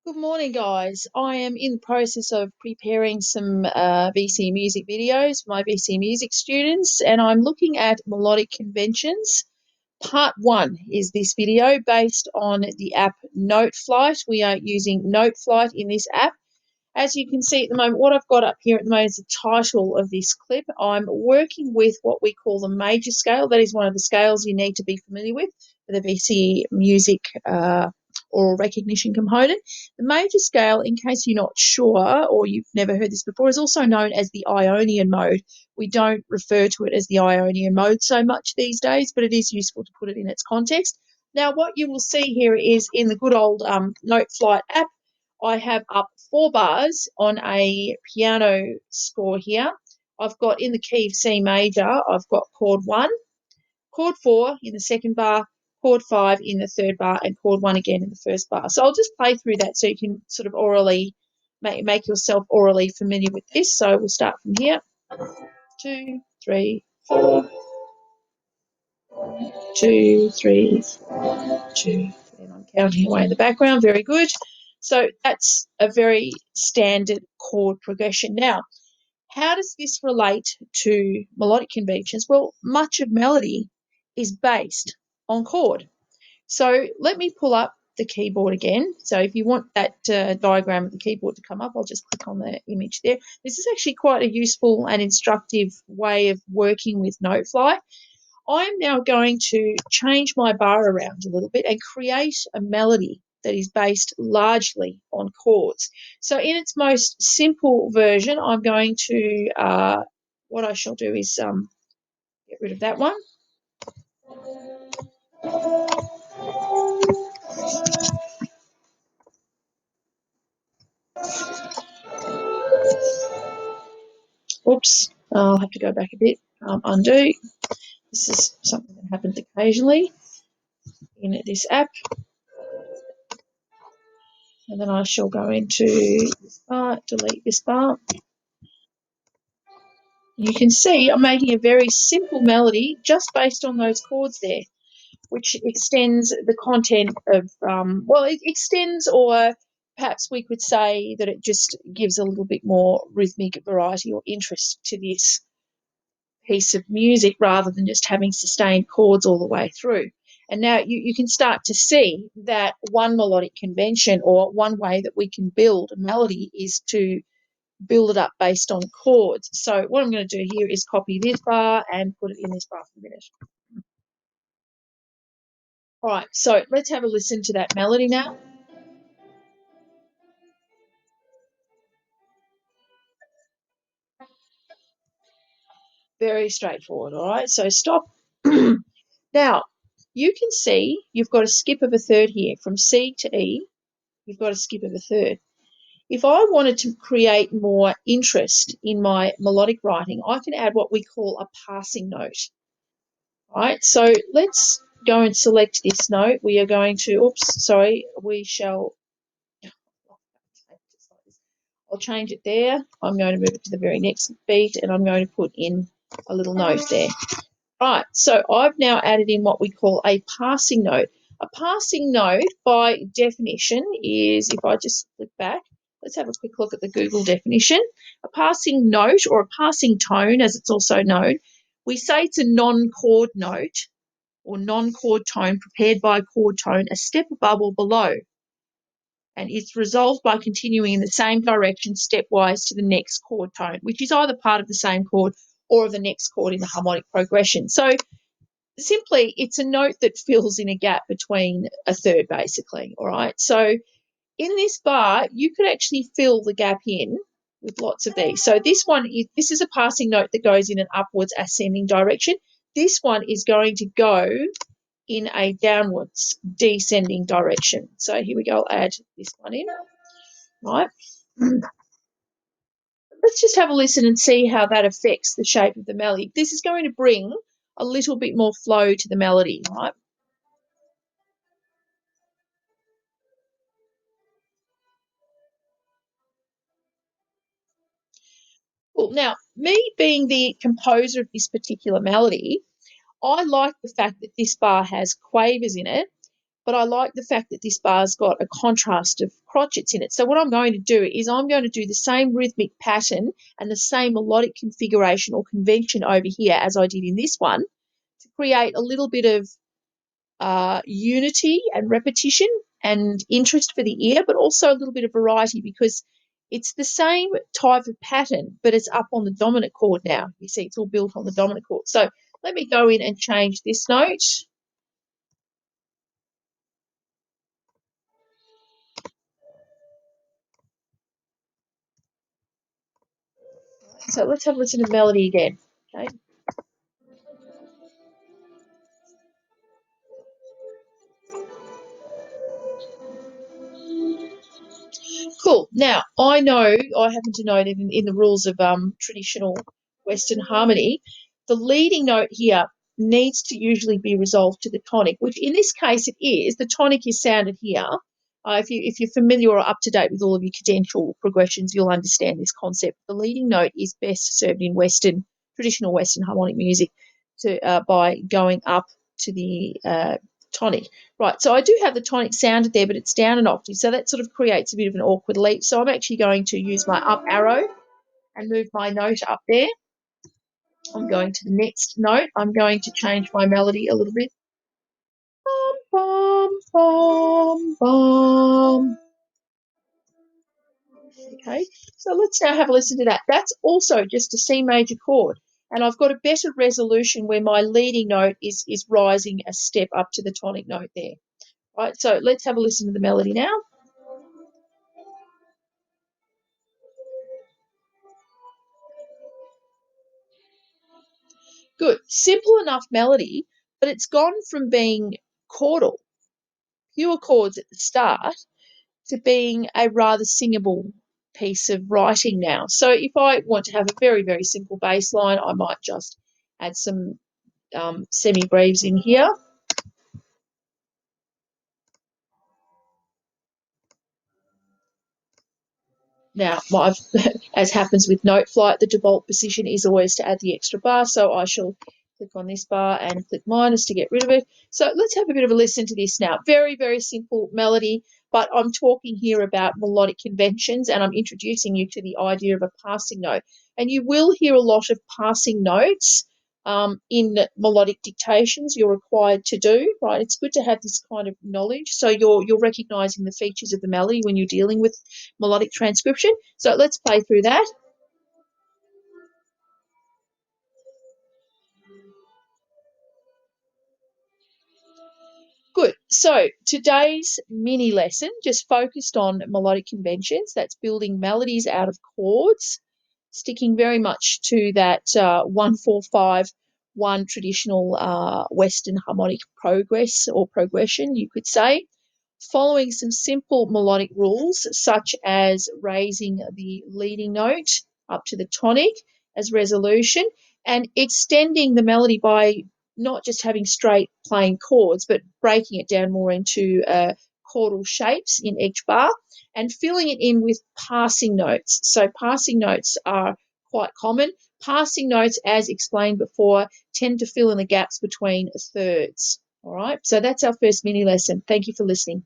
Good morning, guys. I am in the process of preparing some VCE music videos for my VCE music students, and I'm looking at melodic conventions. Part 1 is this video based on the app Noteflight. We are using Noteflight in this app. As you can see at the moment, what I've got up here at the moment is the title of this clip. I'm working with what we call the major scale. That is one of the scales you need to be familiar with for the VCE music oral recognition component. The major scale, in case you're not sure or you've never heard this before, is also known as the Ionian mode. We don't refer to it as the Ionian mode so much these days, but it is useful to put it in its context. Now, what you will see here is in the good old Noteflight app, I have up 4 bars on a piano score here. I've got in the key of C major, I've got chord 1, chord 4 in the second bar, chord 5 in the third bar, and chord 1 again in the first bar. So I'll just play through that so you can sort of orally make yourself orally familiar with this. So we'll start from here. 2, 3, 4. 2, 3, 4, 2. And I'm counting away in the background. Very good. So that's a very standard chord progression. Now, how does this relate to melodic conventions? Well, much of melody is based on chord. So let me pull up the keyboard again. So if you want that diagram of the keyboard to come up, I'll just click on the image there. This is actually quite a useful and instructive way of working with Noteflight. I'm now going to change my bar around a little bit and create a melody that is based largely on chords. So in its most simple version, I'm going to, what I shall do is get rid of that one. Oops, I'll have to go back a bit, undo. This is something that happens occasionally in this app. And then I shall go into this bar, delete this bar. You can see I'm making a very simple melody just based on those chords there, which extends the content of, well, it extends, or perhaps we could say that it just gives a little bit more rhythmic variety or interest to this piece of music rather than just having sustained chords all the way through. And now you can start to see that one melodic convention, or one way that we can build a melody, is to build it up based on chords. So what I'm going to do here is copy this bar and put it in this bar for a minute. All right, so let's have a listen to that melody now. Very straightforward, all right? So stop. Now, you can see you've got a skip of a third here. From C to E, you've got a skip of a third. If I wanted to create more interest in my melodic writing, I can add what we call a passing note. All right, so let's go and select this note. We are going to, we shall, I'll change it there. I'm going to move it to the very next beat, and I'm going to put in a little note there. Right, so I've now added in what we call a passing note. A passing note, by definition, is, if I just click back, let's have a quick look at the Google definition. A passing note, or a passing tone, as it's also known, we say it's a non-chord note or non-chord tone prepared by a chord tone a step above or below, and it's resolved by continuing in the same direction stepwise to the next chord tone, which is either part of the same chord or of the next chord in the harmonic progression. So simply, it's a note that fills in a gap between a third, basically, all right? So in this bar, you could actually fill the gap in with lots of these. So this is a passing note that goes in an upwards ascending direction. This one is going to go in a downwards descending direction. So here we go, I'll add this one in, right? Let's just have a listen and see how that affects the shape of the melody. This is going to bring a little bit more flow to the melody, right? Well, now, me being the composer of this particular melody, I like the fact that this bar has quavers in it, but I like the fact that this bar's got a contrast of crotchets in it. So what I'm going to do is I'm going to do the same rhythmic pattern and the same melodic configuration or convention over here as I did in this one to create a little bit of unity and repetition and interest for the ear, but also a little bit of variety because it's the same type of pattern, but it's up on the dominant chord now. You see, it's all built on the dominant chord. So let me go in and change this note. So let's have a listen to the melody again. Okay. Cool. Now, I happen to know that in the rules of traditional Western harmony, the leading note here needs to usually be resolved to the tonic, which in this case it is. The tonic is sounded here. If you're familiar or up to date with all of your cadential progressions, you'll understand this concept. The leading note is best served in traditional Western harmonic music by going up to the tonic. Right, so I do have the tonic sounded there, but it's down an octave, so that sort of creates a bit of an awkward leap. So I'm actually going to use my up arrow and move my note up there. I'm going to the next note. I'm going to change my melody a little bit. Bum, bum, bum, bum. Okay, so let's now have a listen to that. That's also just a C major chord, and I've got a better resolution where my leading note is rising a step up to the tonic note there. Right, so let's have a listen to the melody now. Good. Simple enough melody, but it's gone from being chordal, pure chords at the start, to being a rather singable piece of writing now. So if I want to have a very, very simple bass line, I might just add some semi-breves in here. Now, as happens with Noteflight, the default position is always to add the extra bar, so I shall click on this bar and click minus to get rid of it. So let's have a bit of a listen to this now. Very, very simple melody, but I'm talking here about melodic conventions, and I'm introducing you to the idea of a passing note. And you will hear a lot of passing notes in melodic dictations you're required to do, right? It's good to have this kind of knowledge, so you're recognizing the features of the melody when you're dealing with melodic transcription. So let's play through that. Good. So today's mini lesson just focused on melodic conventions. That's building melodies out of chords, sticking very much to that 1-4-5-1 traditional Western harmonic progression, you could say, following some simple melodic rules such as raising the leading note up to the tonic as resolution and extending the melody by not just having straight plain chords but breaking it down more into chordal shapes in each bar and filling it in with passing notes. So passing notes are quite common. Passing notes, as explained before, tend to fill in the gaps between thirds. All right, so that's our first mini lesson. Thank you for listening.